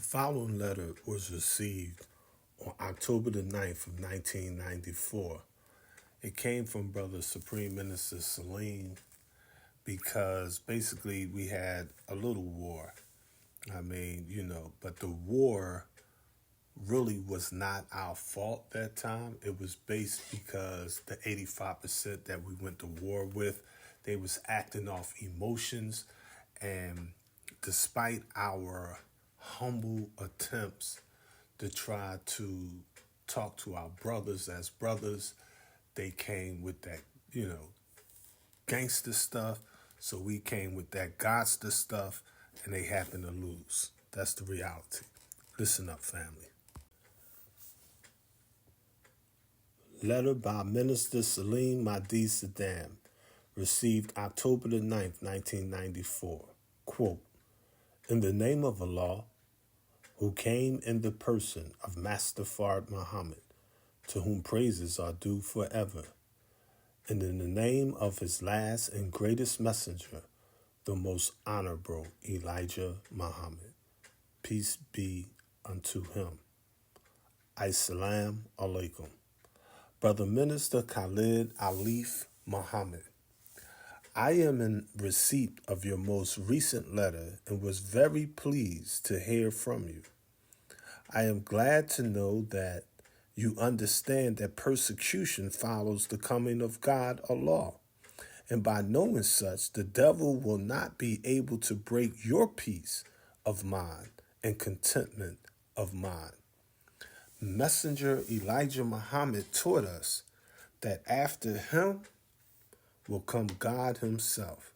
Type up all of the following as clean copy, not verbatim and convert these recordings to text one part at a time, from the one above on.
following letter was received on October the 9th of 1994. It came from Brother Supreme Minister Saleem because basically we had a little war. But the war really was not our fault that time. It was based because the 85% that we went to war with, they was acting off emotions, and despite our humble attempts to try to talk to our brothers as brothers, they came with that, gangster stuff. So we came with that godster stuff, and they happened to lose. That's the reality. Listen up, family. Letter by Minister Saleem Mahdi Saddam, received October the 9th, 1994. Quote, in the name of Allah, who came in the person of Master Fard Muhammad, to whom praises are due forever, and in the name of his last and greatest messenger, the most honorable Elijah Muhammad, peace be unto him. Assalamu alaikum. Brother Minister Khalid Alif Muhammad, I am in receipt of your most recent letter and was very pleased to hear from you. I am glad to know that you understand that persecution follows the coming of God Allah, and by knowing such, the devil will not be able to break your peace of mind and contentment of mind. Messenger Elijah Muhammad taught us that after him will come God himself,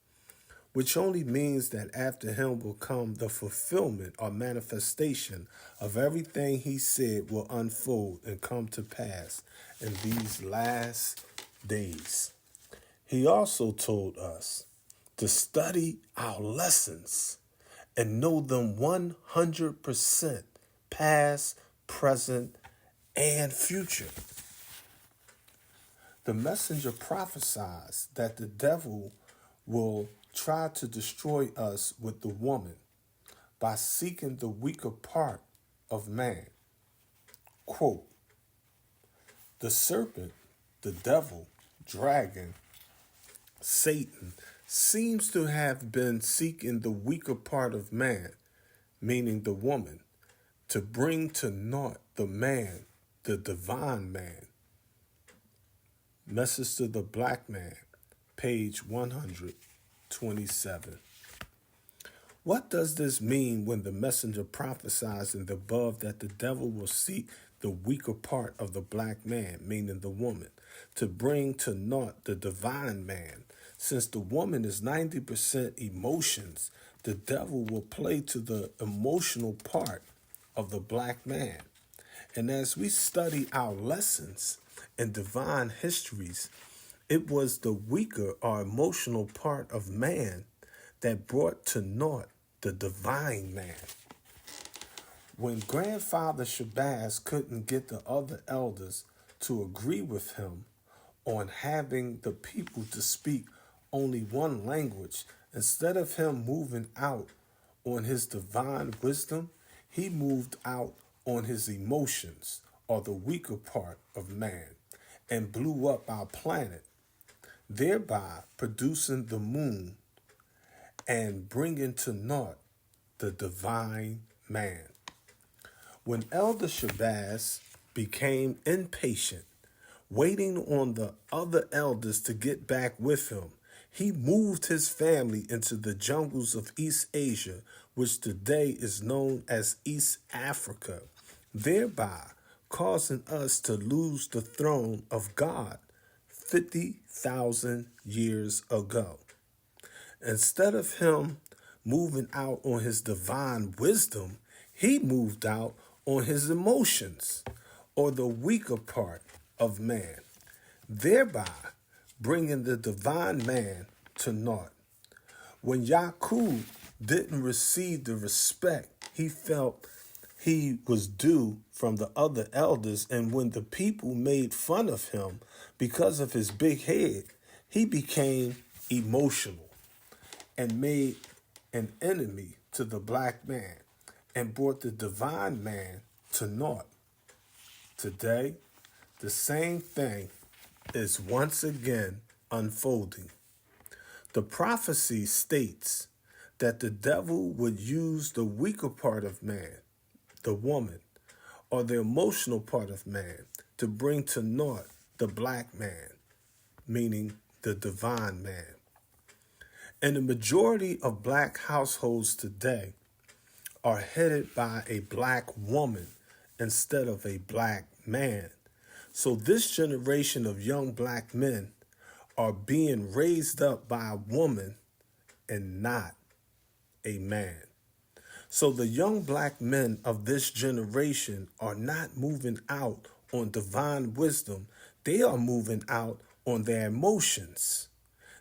which only means that after him will come the fulfillment or manifestation of everything he said will unfold and come to pass in these last days. He also told us to study our lessons and know them 100%, past, present, and future. The messenger prophesies that the devil will try to destroy us with the woman by seeking the weaker part of man. Quote, the serpent, the devil, dragon, Satan, seems to have been seeking the weaker part of man, meaning the woman, to bring to naught the man, the divine man. Message to the Black Man, page 127. What does this mean when the messenger prophesies in the above that the devil will seek the weaker part of the black man, meaning the woman, to bring to naught the divine man? Since the woman is 90% emotions, the devil will play to the emotional part of the black man. And as we study our lessons and divine histories, it was the weaker or emotional part of man that brought to naught the divine man. When Grandfather Shabazz couldn't get the other elders to agree with him on having the people to speak only one language, instead of him moving out on his divine wisdom, he moved out on his emotions, or the weaker part of man, and blew up our planet, thereby producing the moon and bringing to naught the divine man. When Elder Shabazz became impatient, waiting on the other elders to get back with him, he moved his family into the jungles of East Asia, which today is known as East Africa, thereby causing us to lose the throne of God 50,000 years ago. Instead of him moving out on his divine wisdom, he moved out on his emotions, or the weaker part of man, thereby bringing the divine man to naught. When Yaqub didn't receive the respect he felt he was due from the other elders, and when the people made fun of him because of his big head, he became emotional and made an enemy to the black man. and brought the divine man to naught. Today, the same thing is once again unfolding. The prophecy states that the devil would use the weaker part of man, the woman, or the emotional part of man, to bring to naught the black man, meaning the divine man. And the majority of black households today are headed by a black woman instead of a black man. So this generation of young black men are being raised up by a woman and not a man. So the young black men of this generation are not moving out on divine wisdom. They are moving out on their emotions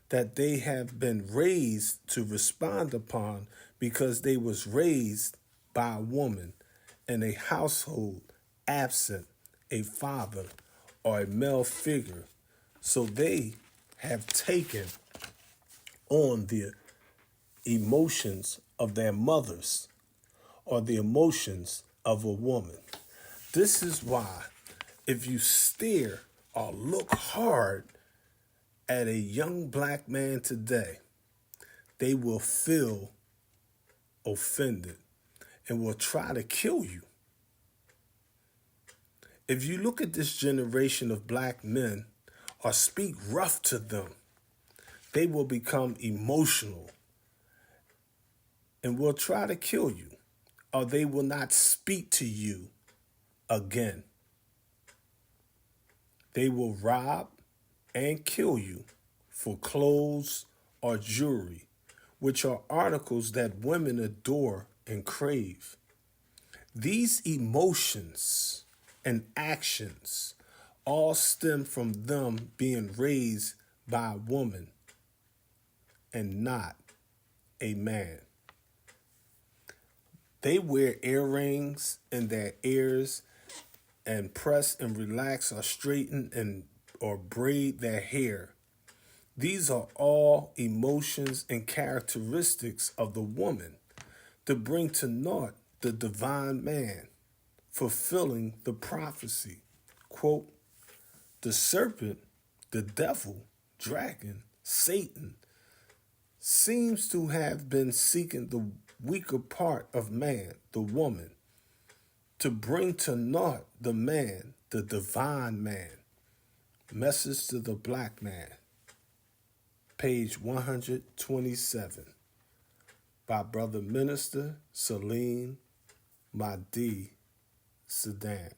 that they have been raised to respond upon because they was raised by a woman in a household absent a father or a male figure. So they have taken on the emotions of their mothers or the emotions of a woman. This is why if you stare or look hard at a young black man today, they will feel offended and will try to kill you. If you look at this generation of black men or speak rough to them, they will become emotional and will try to kill you, or they will not speak to you again. They will rob and kill you for clothes or jewelry, which are articles that women adore and crave. These emotions and actions all stem from them being raised by a woman and not a man. They wear earrings in their ears and press and relax or straighten and or braid their hair. These are all emotions and characteristics of the woman to bring to naught the divine man, fulfilling the prophecy. Quote, the serpent, the devil, dragon, Satan, seems to have been seeking the weaker part of man, the woman, to bring to naught the man, the divine man. Message to the black man, page 127, by Brother Minister Saleem Mahdi Saddam.